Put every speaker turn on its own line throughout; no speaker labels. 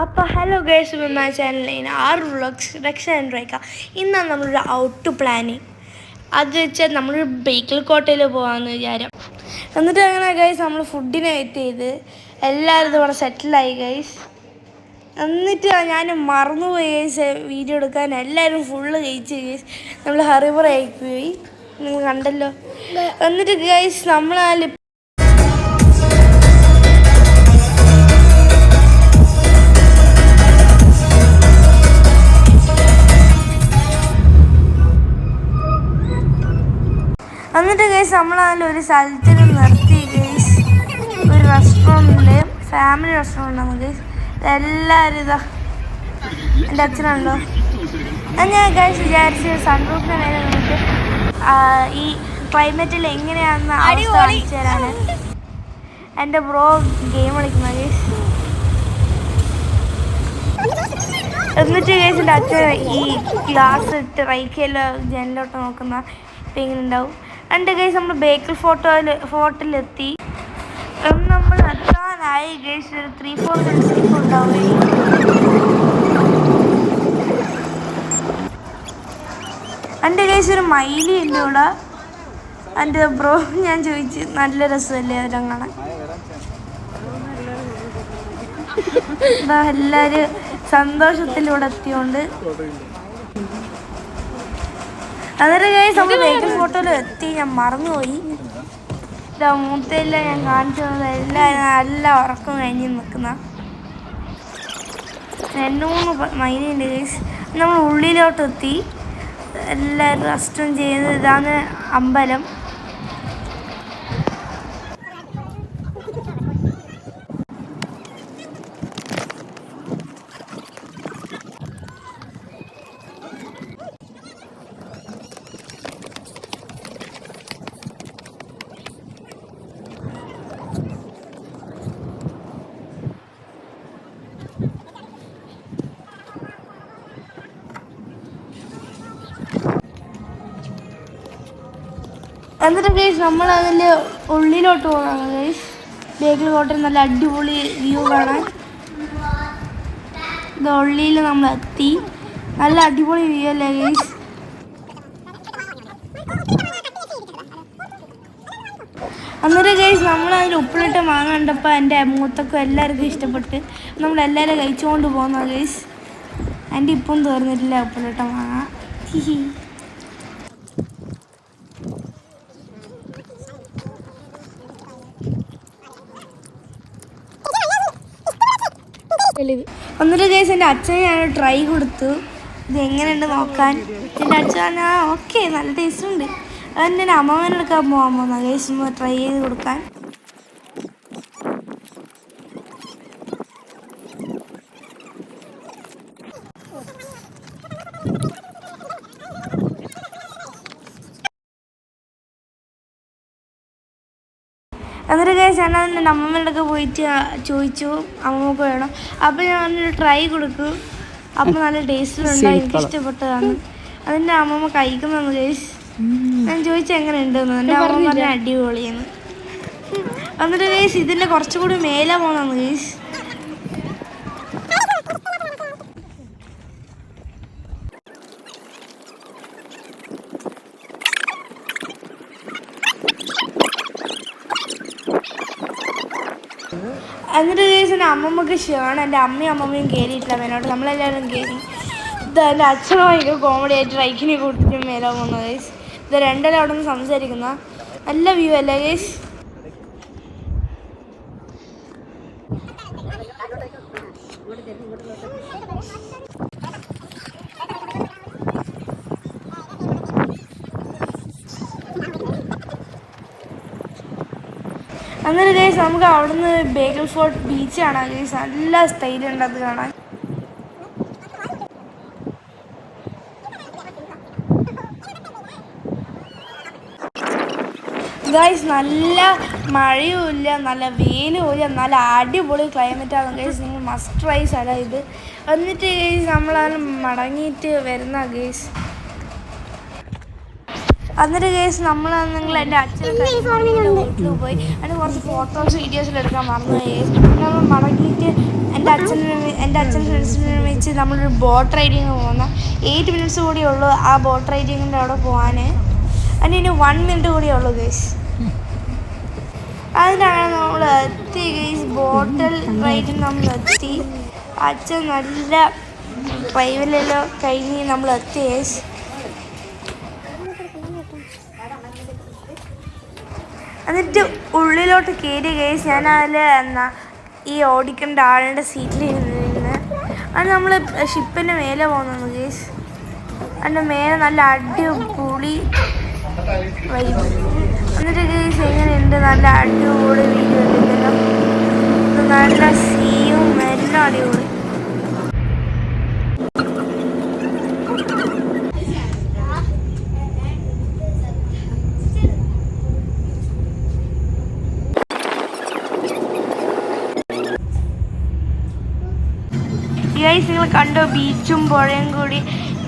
അപ്പോൾ hello guys, my ചാനലിൽ ആറ് വ്ളോഗ്സ് രക്ഷ ആൻഡ് റേഖ. ഇന്നാണ് നമ്മളൊരു ഔട്ട് പ്ലാനിങ്. അത് വെച്ചാൽ നമ്മളൊരു ബേക്കൽ കോട്ടയിൽ പോകാമെന്ന് വിചാരം. എന്നിട്ട് അങ്ങനെ ഗൈസ് നമ്മൾ ഫുഡിനെ വെയിറ്റ് ചെയ്ത് എല്ലാവരും ഇവിടെ സെറ്റിലായി ഗൈസ്. എന്നിട്ട് ഞാൻ മറന്നുപോയി ഗൈസ് വീഡിയോ എടുക്കാൻ. എല്ലാവരും ഫുള്ള് കഴിച്ച് ഗൈസ്. നമ്മൾ ഹറിബറ ആയിപ്പോയി, നിങ്ങൾ കണ്ടല്ലോ. എന്നിട്ട് ഗൈസ് നമ്മളാൽ എന്നിട്ട് ഗൈസ് നമ്മളതിലൊരു സ്ഥലത്തിൽ നിർത്തി ഗൈസ്. ഒരു റെസ്റ്റോറൻറ്റിൽ, ഫാമിലി റെസ്റ്റോറൻറ്റാണ് ഗൈസ്. എല്ലാവരും ഇതാ എൻ്റെ അച്ഛനുണ്ടോ. ഞാൻ ഗൈസ് വിചാരിച്ച് സൺറൂഫിൻ്റെ നേരെ നമുക്ക് ഈ ക്ലൈമറ്റിൽ എങ്ങനെയാണെന്ന് അവസ്ഥ കാണിച്ചു തരാൻ. എൻ്റെ ബ്രോ ഗെയിം കളിക്കുന്ന ഗൈസ്. എന്നിട്ട് ഗൈസിൻ്റെ അച്ഛൻ ഈ ഗ്ലാസ് ഇട്ട് റൈക്കയിലോ ജനലോട്ട് നോക്കുന്ന ഇപ്പം ഇങ്ങനെ ഉണ്ടാവും. എൻ്റെ ഗൈസ് നമ്മൾ ബേക്കൽ ഫോർട്ടിലെത്തി. നമ്മൾ എത്താനായി ഗൈസ്. ഒരു 3-4 മിനിറ്റ്സ് ഉണ്ടാവും. എൻ്റെ ഗൈസ് ഒരു മയിലി ഉണ്ട് ഇവിടെ. എൻ്റെ ബ്രോ ഞാൻ ചോദിച്ചു, നല്ല രസമല്ലേ അതിനെ കാണാൻ. എല്ലാവരും സന്തോഷത്തിലൂടെ എത്തിയോണ്ട്. അന്നേരം ഗൈസ് നമ്മൾ ബേക്കൽ ഫോട്ടോയിൽ എത്തി. ഞാൻ മറന്നുപോയി. മൂത്തെല്ലാം ഞാൻ കാണിച്ചു തന്നത്. എല്ലാവരും നല്ല ഉറക്കം കഴിഞ്ഞ് നിൽക്കുന്ന 2-3 മൈലുണ്ട് ഗൈസ്. നമ്മൾ ഉള്ളിലോട്ട് എത്തി. എല്ലാവരും റെസ്റ്റും ചെയ്യുന്നത്. ഇതാണ് അമ്പലം. എന്നിട്ട് ഗൈസ് നമ്മളതിൽ ഉള്ളിലോട്ട് പോകണം ഗൈസ്. ബേക്കൽ കോട്ടയിൽ നല്ല അടിപൊളി വ്യൂ കാണാൻ. ഇത് ഉള്ളിൽ നമ്മൾ എത്തി. നല്ല അടിപൊളി വ്യൂ അല്ലേ ഗൈസ്. അന്നേരം ഗൈസ് നമ്മളതിൽ ഉപ്പിലിട്ട് മാങ്ങ കണ്ടപ്പോൾ എൻ്റെ മൂത്തക്കും എല്ലാവർക്കും ഇഷ്ടപ്പെട്ട് നമ്മളെല്ലാവരും കഴിച്ചുകൊണ്ട് പോകുന്ന ഗൈസ്. എൻ്റെ ഇപ്പം തീർന്നിട്ടില്ല ഉപ്പിലിട്ട മാങ്ങ. എന്നിട്ട് ഗൈസ് എൻ്റെ അച്ഛന് ഞാൻ ട്രൈ കൊടുത്തു, ഇത് എങ്ങനെയുണ്ട് നോക്കാൻ. എൻ്റെ അച്ഛൻ ഓക്കെ നല്ല ടേസ്റ്റ് ഉണ്ട്. അതെൻ്റെ അമ്മമ്മനെടുക്കാൻ പോകാൻ പോകുന്ന ഗൈസ്, ട്രൈ ചെയ്ത് കൊടുക്കാൻ. എന്നിട്ട് ഗൈസ് ഞാൻ എൻ്റെ അമ്മമ്മയുടെ പോയിട്ട് ചോദിച്ചു അമ്മമ്മക്ക് വേണം. അപ്പോൾ ഞാൻ പറഞ്ഞൊരു ട്രൈ കൊടുക്കും. അപ്പോൾ നല്ല ടേസ്റ്റിലുണ്ടോ, എനിക്ക് ഇഷ്ടപ്പെട്ടതാണ്. അതിൻ്റെ അമ്മമ്മ കഴിക്കുന്നതെന്ന് ഗൈസ്. ഞാൻ ചോദിച്ചു എങ്ങനെ ഉണ്ടെന്ന്. എൻ്റെ അമ്മമ്മ പറഞ്ഞ അടിപൊളിയെന്ന്. എന്നിട്ട് ഗൈസ് ഇതിൻ്റെ കുറച്ചുകൂടി മേലെ പോകണമെന്ന് ഗൈസ്. എന്നിട്ട് ഗൈസ് എൻ്റെ അമ്മമ്മക്ക് ക്ഷീണം. എൻ്റെ അമ്മയും കയറിയിട്ടില്ല മേലോട്ട്. നമ്മളെല്ലാവരും കയറി. ഇത് എൻ്റെ അച്ഛനും ഭയങ്കര കോമഡി ആയിട്ട് റൈക്കിനെ കൊടുത്തിട്ട് മേലെ പോകുന്നത് ഗൈസ്. ഇത് രണ്ടെല്ലാം അവിടെ നിന്ന് സംസാരിക്കുന്ന നല്ല വ്യൂ അല്ലേ ഗൈസ്. അന്നേരം ഗൈസ് നമുക്ക് അവിടുന്ന് ബേക്കൽ ഫോർട്ട് ബീച്ച് കാണാം ഗൈസ്. നല്ല സ്റ്റൈലുണ്ട് അത് കാണാൻ. ഗൈസ് നല്ല മഴയുമില്ല, നല്ല വെയിലുമില്ല, നല്ല അടിപൊളി ക്ലൈമറ്റാണ് ഗൈസ്. നിങ്ങൾ മസ്റ്റ് ട്രൈ സ്ഥലം ഇത്. എന്നിട്ട് ഗൈസ് നമ്മളതിന് മടങ്ങിയിട്ട് വരുന്ന ഗൈസ്. എന്നിട്ട് കേസ് നമ്മൾ നിങ്ങൾ എൻ്റെ അച്ഛനെ വീട്ടിൽ പോയി അതിന് കുറച്ച് ഫോട്ടോസ് വീഡിയോസിൽ എടുക്കാൻ മറന്നു കേസ്. നമ്മൾ മടങ്ങിയിട്ട് എൻ്റെ എൻ്റെ അച്ഛൻ ഫ്രണ്ട്സിനെ വെച്ച് നമ്മളൊരു ബോട്ട് റൈഡിങ് പോകുന്ന 8 മിനിറ്റ്സ് കൂടിയേ ഉള്ളൂ ആ ബോട്ട് റൈഡിങ്ങിൻ്റെ അവിടെ പോകാൻ. അതിന് 1 മിനിറ്റ് കൂടിയേ ഉള്ളൂ ഗൈസ്. അതിനാണ് നമ്മൾ എത്തി ഗൈസ്. ബോട്ടിൽ റൈഡിന് നമ്മൾ എത്തി. അച്ഛൻ നല്ല ഡ്രൈവിലെല്ലാം കഴിഞ്ഞ് നമ്മൾ എത്തി ഗൈസ്. എന്നിട്ട് ഉള്ളിലോട്ട് കയറി ഗൈസ്. ഞാനതിൽ ഈ ഓടിക്കേണ്ട ആളുടെ സീറ്റിൽ ഇരുന്ന് അത് നമ്മൾ ഷിപ്പിൻ്റെ മേലെ പോകുന്നത് ഗൈസ്. അതിൻ്റെ മേലെ നല്ല അടിപൊളി വൈബ്. എന്നിട്ട് ഗൈസ് എങ്ങനെയുണ്ട്? നല്ല അടിപൊളി വീഡിയോ എടുക്കണം. നല്ല സീയും എല്ലാം അടിപൊളി. ഗൈസ് നിങ്ങൾ കണ്ടോ? ബീച്ചും പുഴയും കൂടി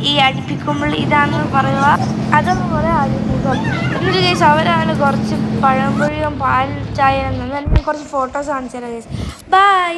ഈ അടുപ്പിക്കുമ്പോൾ ഇതാണെന്ന് പറയുക. അതൊന്നും പോലെ അത്ഭുതം. എന്നിട്ട് ഗൈസ് അവരാണ് കുറച്ച് പഴംപൊഴിയും പാൽ ചായ കുറച്ച് ഫോട്ടോസ് കാണിച്ചു തരാം ഗൈസ്. ബൈ.